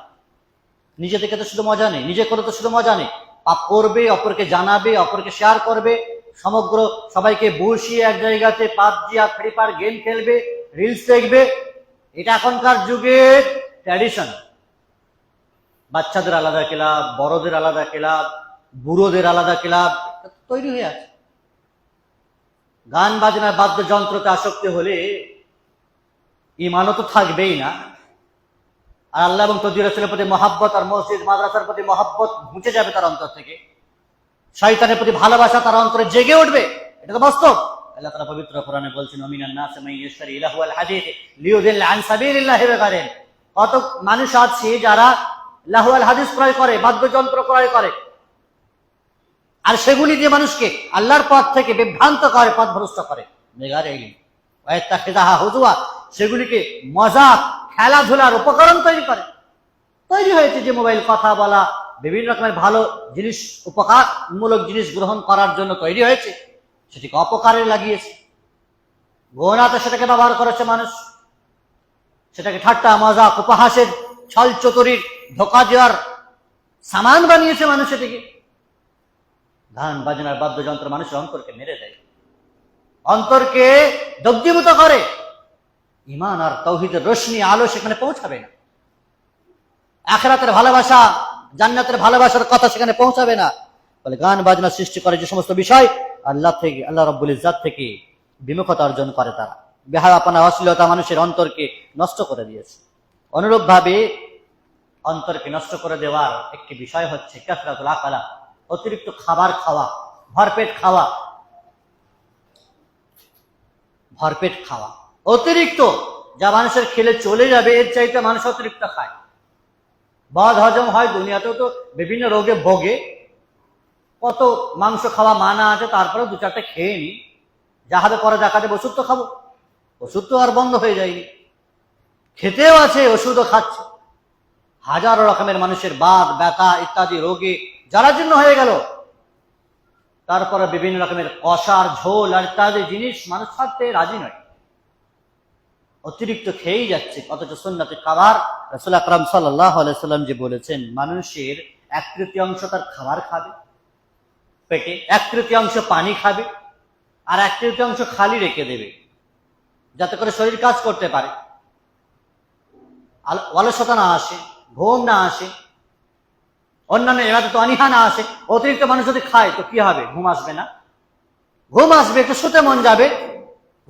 নিজে থেকে তো শুধু মজা নেই, নিজে করে তো শুধু মজা নেই, পাপ করবে, অপরকে জানাবে, অপরকে শেয়ার করবে, সমগ্র সবাইকে বসিয়ে এক জায়গাতে পাবজি আর ফ্রি ফায়ার গেম খেলবে, রিলস দেখবে। এটা এখনকার যুগের ট্র্যাডিশন। বাচ্চাদের আলাদা ক্লাব, বড়দের আলাদা ক্লাব, বুড়োদের আলাদা ক্লাব তৈরি হয়ে আছে। গান বাজনার বাদ্যযন্ত্রতে আসক্তি হলে ঈমানও তো থাকবেই না, আর আল্লাহ এবং তদ্বির রাসূলের প্রতি মহাব্বত আর মসজিদ মাদ্রাসার প্রতি মহাব্বত মুছে যাবে তার অন্তর থেকে। শয়তানের প্রতি ভালোবাসা তার অন্তরে জেগে উঠবে, এটা তো বাস্তব। আল্লাহ তাআলা পবিত্র কোরআনে বলছেন, ওমিনান নাস মান ইয়াশতারি লাহওয়াল হাদীস লিয়ুদিল্লা আন সাবিলিল্লাহি বিগাইরিন। কত মানুষ আছে যারা লাহওয়াল হাদিস ক্রয় করে, বাদ্যযন্ত্র ক্রয় করে, আর সেগুলি দিয়ে মানুষকে আল্লাহর পথ থেকে বিভ্রান্ত করে, পথভ্রষ্ট করে। সেগুলিকে মজাক, খেলাধুলার উপকরণ তৈরি হয়েছে। যে মোবাইল কথা বলা, বিভিন্ন রকমের ভালো জিনিস, উপকারমূলক জিনিস গ্রহণ করার জন্য তৈরি হয়েছে, সেটিকে অপকারে লাগিয়েছে। গোনাতে সেটাকে ব্যবহার করেছে মানুষ, সেটাকে ঠাট্টা, মজাক, উপহাসের, ছল চতুরির, ধোঁকা দেওয়ার সামান বানিয়েছে মানুষ সেটিকে। গান বাজনার বাদ্যযন্ত্র মানুষের অন্তরকে মেরে দেয়, অন্তরকে দগ্ধীভূত করে। ঈমান আর তাওহীদের রোশনি, আলো সেখানে পৌঁছাবে না। আখিরাতের ভালোবাসা, জান্নাতের ভালোবাসার কথা সেখানে পৌঁছাবে না। বলে গান বাজনা সৃষ্টি করে যে সমস্ত বিষয় আল্লাহ থেকে, আল্লাহ রাব্বুল ইজ্জত থেকে বিমুখতা অর্জন করে, তারা বেহায়াপনা, অশ্লীলতা মানুষের অন্তরকে নষ্ট করে দিয়েছে। অনুরূপভাবে অন্তরকে নষ্ট করে দেওয়ার একটি বিষয় হচ্ছে কাসরাতুল আকালা, অতিরিক্ত খাবার খাওয়া, ভরপেট খাওয়া। অতিরিক্ত যা মানুষের খেলে চলে যাবে, এর চাইতে মানুষ অতিরিক্ত খায়, বদ হজম হয়। দুনিয়াতেও তো বিভিন্ন রোগে ভোগে, কত মাংস খাওয়া মানা আছে, তারপরে 2-4টা খেয়ে নি, যা হবে পরে দেখা যাবে। ওষুধ তো খাবো, ওষুধ তো আর বন্ধ হয়ে যায়নি, খেতেও আছে, ওষুধও খাচ্ছে। হাজারো রকমের মানুষের বাত ব্যথা ইত্যাদি রোগে জরাজীর্ণ হয়ে গেল, তারপরে বিভিন্ন রকমের কষার ঝোল আর ইত্যাদি জিনিস মানুষ খাতে রাজি নয়, অতিরিক্ত খেয়েই যাচ্ছে। অথচ সুন্নতে খাবার রাসূল আকরাম সাল্লাল্লাহু আলাইহি সাল্লাম যে বলেছেন, মানুষের 1/3 তার খাবার খাবে পেটে, 1/3 পানি খাবে, আর 1/3 খালি রেখে দেবে, যাতে করে শরীর কাজ করতে পারে, অলসতা না আসে, ঘুম না আসে, অন্যান্য ইবাদত অনীহা না আসে। অতিরিক্ত মানুষ যদি খায় তো কি হবে? ঘুম আসবে না? ঘুম আসবে, একটু শুতে মন যাবে,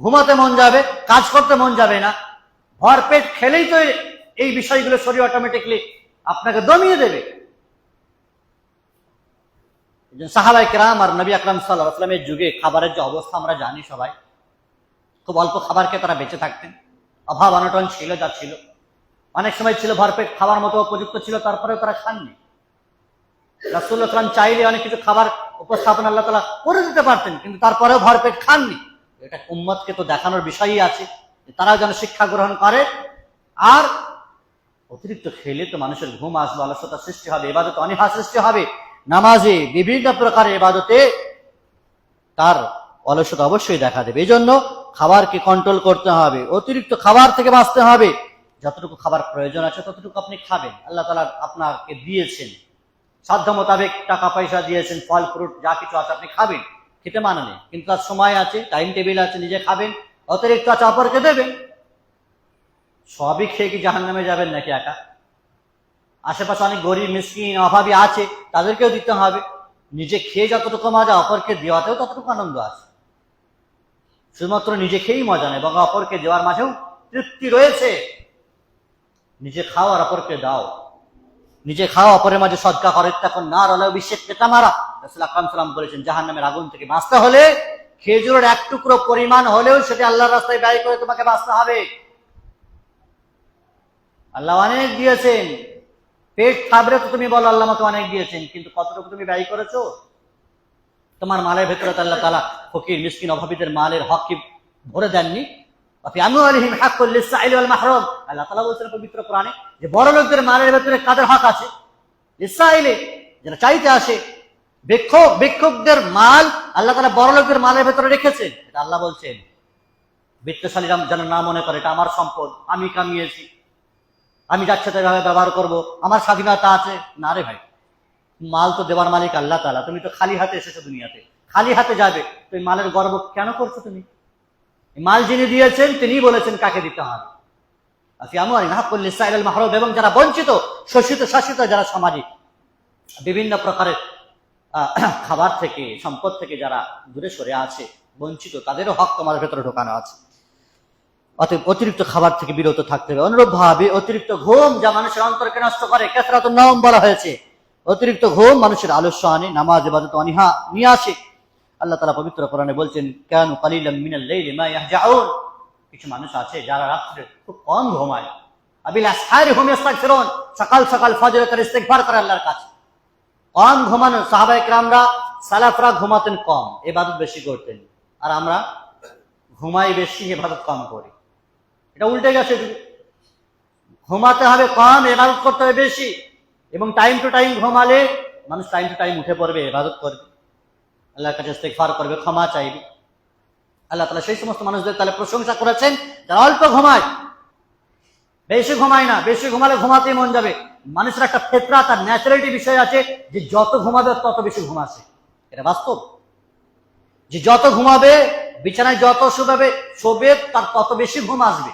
ঘুমাতে মন যাবে, কাজ করতে মন যাবে না। ভরপেট খেলেই তো এই বিষয়গুলো শরীর অটোমেটিকলি আপনাকে দমিয়ে দেবে। সাহাবায়ে কেরাম আর নবী আকরাম সাল্লাল্লাহু আলাইহি ওয়াসাল্লামের যুগে খাবারের যে অবস্থা আমরা জানি সবাই, খুব অল্প খাবারকে তারা বেঁচে থাকতেন, অভাব অনটন ছিল যা ছিল। অনেক সময় ছিল ভরপেট খাবার মতো উপযুক্ত ছিল, তারপরেও তারা খাননি। রাসূলুল্লাহ সাল্লাল্লাহু আলাইহি ওয়াসাল্লাম চাইলে অনেক কিছু খাবার উপস্থাপন আল্লাহ তাআলা করে দিতে পারতেন, কিন্তু তারপরেও ভরপেট খাননি। এটা উম্মতকে তো দেখানোর বিষয়ই আছে, তারাও যেন শিক্ষা গ্রহণ করে। আর অতিরিক্ত খেলে তো মানুষের ঘুম আসবে, অলসতা সৃষ্টি হবে, ইবাদত অনীহা সৃষ্টি হবে। নামাজে বিভিন্ন প্রকারের ইবাদতে তার অলসতা অবশ্যই দেখা দেবে। এই জন্য খাবারকে কন্ট্রোল করতে হবে, অতিরিক্ত খাবার থেকে বাঁচতে হবে। যতটুকু খাবার প্রয়োজন আছে ততটুকু আপনি খাবেন, আল্লাহ তাআলা আপনাকে দিয়েছেন, সাধ্য মোতাবেক টাকা পয়সা দিয়েছেন, ফল ফ্রুট যা কিছু আছে আপনি খাবেন, খেতে মানা নেই, কিন্তু তার সময় আছে, টাইম টেবিল আছে, নিজে খাবেন, অতিরিক্ত আছে অপরকে দেবেন। সবই খেয়ে কি জাহান্নামে যাবেন নাকি একা? আশেপাশে অনেক গরিব মিসকিন অভাবী আছে, তাদেরকেও দিতে হবে। নিজে খেয়ে যতটুকু মজা, অপরকে দেওয়াতেও ততটুকু আনন্দ আছে। শুধুমাত্র নিজে খেয়েই মজা নেই, বরং অপরকে দেওয়ার মাঝেও তৃপ্তি রয়েছে। নিজে খাও আর অপরকে দাও, নিজে খাও, অপরের মাঝে সদকা করো। তখন না রলে বিশ্বের পেতামারা রাসূল আকরাম সাল্লাল্লাহু আলাইহি ওয়াসাল্লাম বলেছেন, জাহান্নামের আগুন থেকে বাঁচতে হলে খেজুরের এক টুকরো পরিমাণ হলেও সেটা আল্লাহর রাস্তায় ব্যয় করে তোমাকে বাঁচতে হবে। আল্লাহ অনেক দিয়েছেন, পেট থাবড়ে তো তুমি বলো আল্লাহ আমাকে অনেক দিয়েছেন, কিন্তু কতটুকু তুমি ব্যয় করেছো? তোমার মালের ভেতরে তো আল্লাহ তাআলা ফকির মিসকিন অভাবীদের মালের হক কি ভরে দেননি? আল্লাহ তাআলা বলেছেন পবিত্র কোরআনে যে বড় লোকদের মালের ভেতরে কাদের হক আছে? লিসাইলে, যারা চাইতে আসে, ভিক্ষুকদের মাল আল্লাহ তাআলা বড় লোকদের মালের ভেতরে রেখেছেন। এটা আল্লাহ বলছেন, বিত্তশালীরা যেন না মনে করে এটা আমার সম্পদ, আমি কামিয়েছি, আমি যাচ্ছে তাই ব্যবহার করব, আমার স্বাধীনতা আছে। না রে ভাই, মাল তো দেওয়ার মালিক আল্লাহ তাআলা। তুমি তো খালি হাতে এসেছো দুনিয়াতে, খালি হাতে যাবে, তুমি মালের গর্ব কেন করছো? তুমি মাল যিনি দিয়েছেন তিনি বলেছেন কাকে দিতে হবে। এবং যারা বঞ্চিত, শোষিত, শাসিত, যারা সমাজে বিভিন্ন প্রকারের খাবার থেকে, সম্পদ থেকে যারা দূরে সরে আছে, বঞ্চিত, তাদেরও হক তোমার ভেতরে ঢোকানো আছে। অতএব অতিরিক্ত খাবার থেকে বিরত থাকতে হবে। অনুরূপ ভাবে অতিরিক্ত ঘুম যা মানুষের অন্তরকে নষ্ট করে, কাসরাতুন নওম বলা হয়েছে। অতিরিক্ত ঘুম মানুষের আলস্য আনে, নামাজ ইবাদত অনীহা নিয়ে আসে। আল্লাহ তাআলা পবিত্র কোরআনে বলছেন, কানু কালিলাম মিনাল লাইলি মা ইয়াহজাউন। কিছু মানুষ আছে যারা রাত্রে খুব কম ঘুমায়। আবিল আসহারি হুম ইস্তাগফিরুন, সকাল সকাল ফজরে তারা ইস্তিগফার করে আল্লাহর কাছে। কম ঘুমানো, সাহাবায়ে কেরামরা সালাফরা ঘুমাতেন কম, ইবাদত বেশি করতেন, আর আমরা ঘুমাই বেশি, ইবাদত কম করি। এটা উল্টে গেছে। ঘুমাতে হবে কম, ইবাদত করতে হবে বেশি। এবং টাইম টু টাইম ঘুমালে মানুষ টাইম টু টাইম উঠে পড়বে, ইবাদত করবে, আল্লাহর কাছে ইস্তিগফার করবে, ক্ষমা চাইবে। আল্লাহ তাআলা সেই সমস্ত মানুষদের তাহলে প্রশংসা করেছেন যারা অল্প ঘুমায়, বেশি ঘুমায় না। বেশি ঘুমালে ঘুমাতেই মন যাবে। মানুষের একটা ফিতরাত আর ন্যাচারালিটি বিষয় আছে যে যত ঘুমাবে তত বেশি ঘুম আসে। এটা বাস্তব যে যত ঘুমাবে, বিছানায় যত শোবে তার তত বেশি ঘুম আসবে,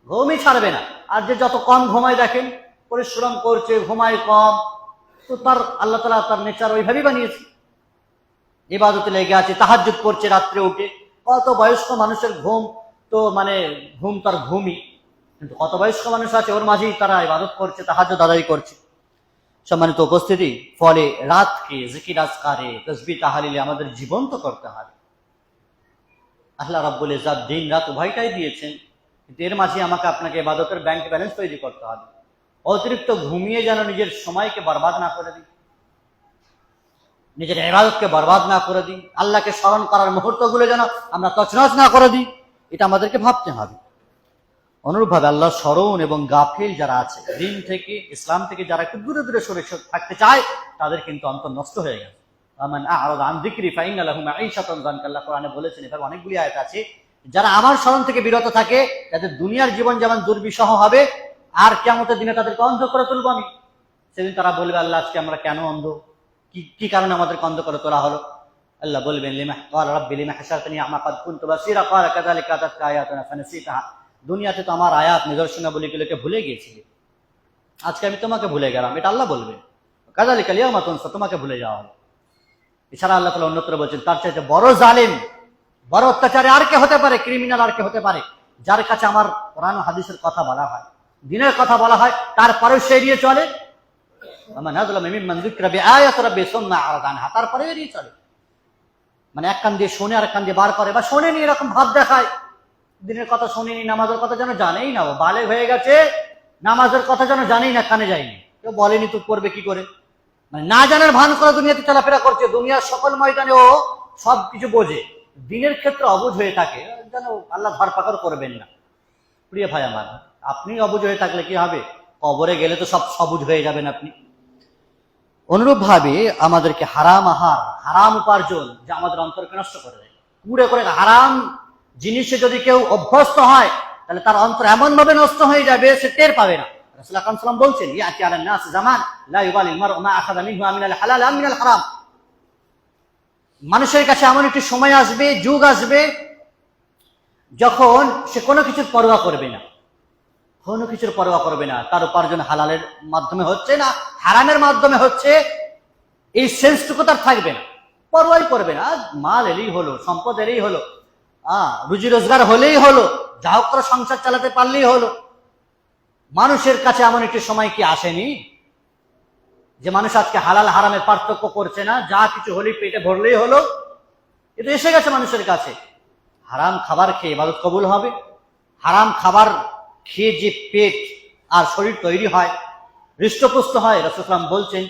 ঘুমই ছাড়বে না। আর যে যত কম ঘুমায়, দেখেন পরিশ্রম করছে, ঘুমায় কম, তো তার আল্লাহ তাআলা তার নেচার ওইভাবেই বানিয়েছে। ইবাদতে লেগে আছে, তাহাজ্জুদ করছে রাত্রে উঠে। কত বয়স্ক মানুষের ঘুম তো ঘুম তার ঘুমই, কিন্তু কত বয়স্ক মানুষ আছে ওর মাঝেই তারা ইবাদত করছে, তাহাজ্জুদ আদায় করছে। সম্মানিত উপস্থিতি, ফলে রাতকে জিকির আজকারে, তাসবিহ তাহলিলে আমাদের জীবন্ত করতে হবে। আল্লাহ রাব্বুল ইজ্জত দিন রাত উভয়টাই দিয়েছেন, কিন্তু এর মাঝে আমাকে আপনাকে ইবাদতের ব্যাংক ব্যালেন্স তৈরি করতে হবে। অতিরিক্ত ঘুমিয়ে যেন নিজের সময়কে বরবাদ না করে দিই, নিজের ইবাদতকে বরবাদ না করে দিই, আল্লাহকে স্মরণ করার মুহূর্তগুলো যেন আমরা তছনছ না করে দিই, এটা আমাদেরকে ভাবতে হবে। অনুরূপভাবে আল্লাহ স্মরণ এবং গাফিল যারা আছে, দিন থেকে ইসলাম থেকে যারা একটু দূরে দূরে সরে থাকতে চায়, তাদের কিন্তু অন্তর নষ্ট হয়ে গেছে। আল্লাহ কোরআনে বলেছেন, এভাবে অনেকগুলি আয়াত আছে, যারা আমার স্মরণ থেকে বিরত থাকে তাদের দুনিয়ার জীবন যেমন দুর্বিষহ হবে, আর কিয়ামতের দিনে তাদেরকে অন্ধ করে তুলব আমি। সেদিন তারা বলবে, আল্লাহ আজকে আমরা কেন অন্ধ, কি কারণে আমাদেরকে অন্ধ করে তোলা হলো? আল্লাহ বলবেন, দুনিয়াতে তো আমার আয়াত নিদর্শনাবলীগুলোকে ভুলে গিয়েছিলে, আজকে আমি তোমাকে ভুলে গেলাম। এটা আল্লাহ বলবেন, কাযালিকা আল-ইয়াওমা তুনসা, তোমাকে ভুলে যাওয়া হলো। এছাড়া আল্লাহ তাআলা অন্যত্র বলছেন, তার চাইতে বড় জালিম, বড় অত্যাচারী আর কে হতে পারে, ক্রিমিনাল আর কে হতে পারে, যার কাছে আমার কোরআন ও হাদিসের কথা বলা হয়, দিনের কথা বলা হয়, তারপরেও সে এড়িয়ে চলে। তারপরে এড়িয়ে চলে, মানে এক কান দিয়ে শোনে আর এক কান দিয়ে বার করে, বা শোনেনি এরকম ভাব দেখায়, দিনের কথা শোনেনি, নামাজের কথা যেন জানেই না, ও বালেগ হয়ে গেছে, নামাজের কথা যেন জানেই না, কানে যায়নি, কেউ বলেনি তো করবে কি করে, মানে না জানার ভান করে দুনিয়াতে চলাফেরা করছে, দুনিয়ার সকল ময়দানে ও সবকিছু বোঝে, দিনের ক্ষেত্রে অবুঝ হয়ে থাকে, যেন আল্লাহ ধরপাকড় করবেন না। প্রিয় ভাই আমার, আপনি অবুঝ হয়ে থাকলে কি হবে? কবরে গেলে তো সব সবুজ হয়ে যাবেন আপনি। অনুরূপ ভাবে আমাদেরকে হারাম আহার, হারাম উপার্জন, যা আমাদের অন্তরকে নষ্ট করে দেয়, পুরে করে হারাম জিনিসে যদি কেউ অভ্যস্ত হয়, তাহলে তার অন্তর এমন ভাবে নষ্ট হয়ে যাবে, সে টের পাবে না। রাসূল আকরাম সাল্লাল্লাহু আলাইহি ওয়াসাল্লাম বলছেন, ইয়াতি আলান নাস জামান লা ইউবালিল মারউ মা আখাযা মিনহু মিনাল হালাল আম মিনাল হারাম। মানুষের কাছে এমন একটি সময় আসবে, যুগ আসবে, যখন সে কোনো কিছুর পরোয়া করবে না, কোনো কিছুর পরোয়া করবে না, তার উপার্জন হালালের মাধ্যমে হচ্ছে না হারামের মাধ্যমে হচ্ছে, এই সেন্সটুকু তার থাকবে না, পরোয়াই করবে না, মাল এলেই হলো, সম্পদ এলেই হলো, রুজি রোজগার হলেই হলো, যা হোক করে সংসার চালাতে পারলেই হলো। মানুষের কাছে এমন একটি সময় কি আসেনি যে মানুষ আজকে হালাল হারামের পার্থক্য করছে না, যা কিছু হলেই পেটে ভরলেই হলো? এটা এসে গেছে মানুষের কাছে। হারাম খাবার খেয়ে ইবাদত কবুল হবে? হারাম খাবার খেয়ে যে পেট আর শরীর তৈরি হয়, হৃষ্টপুষ্ট হয়, রাসূল সাল্লাল্লাহু আলাইহি ওয়াসাল্লাম বলছেন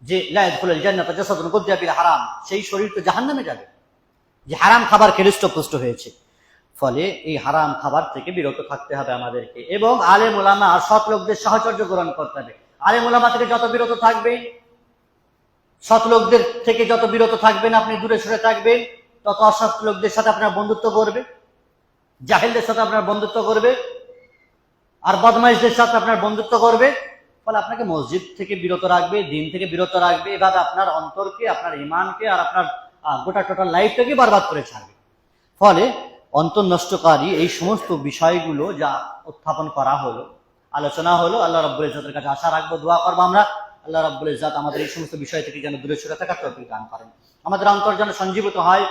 যে লা ইয়াদখুলুল জান্নাতা জাসাদুন গুযিয়া বিল হারাম, সেই শরীর তো জাহান্নামে যাবে, যে হারাম খাবার খেয়ে হৃষ্টপুষ্ট হয়েছে। ফলে এই হারাম খাবার থেকে বিরত থাকতে হবে আমাদেরকে, এবং আলেম ওলামা আর সৎ লোকদের সাহচর্য গ্রহণ করতে হবে। আলেম ওলামা থেকে যত বিরত থাকবেন, সৎ লোকদের থেকে যত বিরত থাকবেন, আপনি দূরে সরে থাকবেন, তত অসৎ লোকদের সাথে আপনার বন্ধুত্ব করবে, জাহেলদের সাথে আপনার বন্ধুত্ব করবে, আর বদমাইশদের সাথে আপনার বন্ধুত্ব করবে। ফলে আপনাকে মসজিদ থেকে বিরত রাখবে, দিন থেকে বিরত রাখবে, এভাবে আপনার অন্তরকে, আপনার ইমানকে আর আপনার গোটা টোটাল লাইফটাকে বরবাদ করে ছাড়বে। ফলে অন্তর নষ্টকারী এই সমস্ত বিষয়গুলো যা উত্থাপন করা হলো, আলোচনা হলো, আল্লাহ রাব্বুল ইজ্জতের কাছে আশা রাখবো, দোয়া করবো আমরা, আল্লাহ রাব্বুল ইজ্জত আমাদের এই সমস্ত বিষয় থেকে যেন দূরে সরে থাকার তৌফিক দান করেন, আমাদের অন্তর যেন সঞ্জীবিত হয়,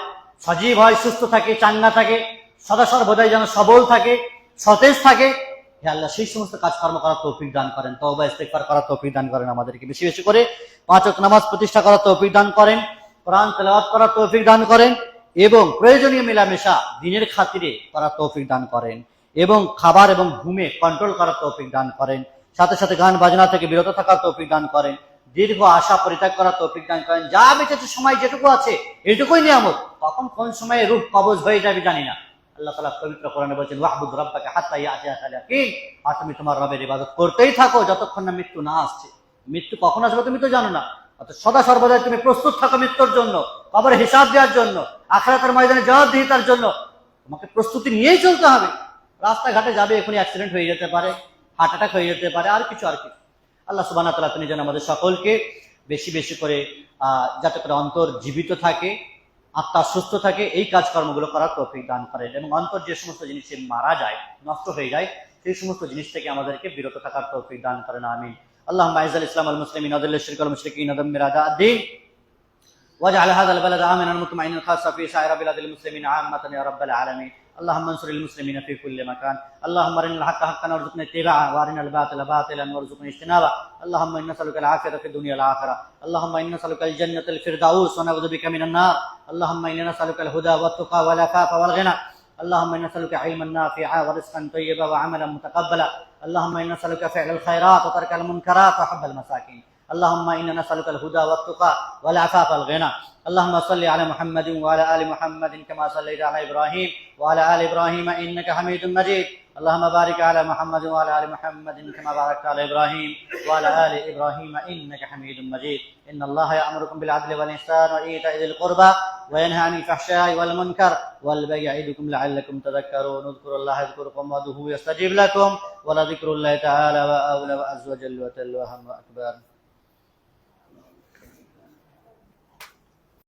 সজীব হয়, সুস্থ থাকে, চাঙ্গা থাকে, সদা সর্বদাই যেন সবল থাকে, সতেজ থাকে। হে আল্লাহ, সেই সমস্ত কাজকর্ম করার তৌফিক দান করেন, তওবা ইস্তিগফার করার তৌফিক দান করেন, আমাদেরকে বেশি বেশি করে 5 ওয়াক্ত নামাজ প্রতিষ্ঠা করার তৌফিক দান করেন, কোরআন তেলাওয়াত করার তৌফিক দান করেন, এবং প্রয়োজনীয় মেলামেশা দিনের খাতিরে করার তৌফিক দান করেন, এবং খাবার এবং ঘুমে কন্ট্রোল করার তৌফিক দান করেন, সাথে সাথে গান বাজনা থেকে বিরত থাকার তৌফিক দান করেন, দীর্ঘ আশা পরিত্যাগ করার তৌফিক দান করেন। যা বেঁচেছে সময় যেটুকু আছে, এইটুকুই নিয়ামত, কখন কোন সময়ে রূহ কবজ হয়ে যাবে জানি না। আল্লাহ তাআলা পবিত্র কোরআনে বলেছেন, ওয়াহবুদ রাব্বাকা হাত্তা ইয়াতিয়াকাল ইয়াকিন, আর তুমি তোমার রবের ইবাদত করতেই থাকো যতক্ষণ না মৃত্যু না আসছে। মৃত্যু কখন আসবে তুমি তো জানো না, অর্থাৎ সদা সর্বদাই তুমি প্রস্তুত থাকো মৃত্যুর জন্য, কবরে হিসাব দেওয়ার জন্য, আখিরাতের ময়দানে জবাবদিহিতার জন্য তোমাকে প্রস্তুতি নিয়েই চলতে হবে। রাস্তাঘাটে যাবে, এখনই অ্যাক্সিডেন্ট হয়ে যেতে পারে, হার্ট অ্যাটাক হয়ে যেতে পারে, আর কিছু। আল্লাহ সুবহানাহু ওয়া তাআলা তিনি যেন আমাদের সকলকে বেশি বেশি করে যাতে করে অন্তর জীবিত থাকে, আত্মা সুস্থ থাকে, এই কাজকর্মগুলো করার তৌফিক দান করেন, এবং অন্তর যে সমস্ত জিনিসে মারা যায়, নষ্ট হয়ে যায়, সেই সমস্ত জিনিস থেকে আমাদেরকে বিরত থাকার তৌফিক দান করেন। আমিন। আল্লাহুম্মা আইজ্জিল ইসলাম ওয়াল মুসলিমিন ওয়া আযিল্লিশ শিরকা ওয়াল মুশরিকিন ওয়া দাম্মির আ'দা'ad-দ্বীন واجعل هذا البلد آمنا مطمئنا خاصة في سائر بلاد المسلمين عامة يا رب العالمين. اللهم انصر المسلمين في كل مكان. اللهم ارنا الحق حقا وارزقنا اتباعه، وارنا الباطل باطلا وارزقنا اجتنابه. اللهم انا نسألك العافية في الدنيا والآخرة. اللهم انا نسألك الجنة الفردوس ونعوذ بك من النار. اللهم انا نسألك الهدى والتقى والعفاف والغنى. اللهم انا نسألك علما نافعا ورزقا طيبا وعملا متقبلا. اللهم انا نسألك فعل الخيرات وترك المنكرات وحب المساكين. اللهم إنا نسألك الهدى والتقى والعفاف والغنى. اللهم صل على محمد وعلى آل محمد كما صليت على إبراهيم وعلى آل إبراهيم إنك حميد مجيد. اللهم بارك على محمد وعلى ال محمد كما باركت على ابراهيم وعلى ال ابراهيم انك حميد مجيد. ان الله يأمركم بالعدل والاحسان وايتاء ذي القربى وينهى عن الفحشاء والمنكر والبغي يعظكم لعلكم تذكرون. اذكروا الله يذكركم وادعوه يستجب لكم ولذكر الله تعالى واولى وعز وجل وجل وهم اكبر.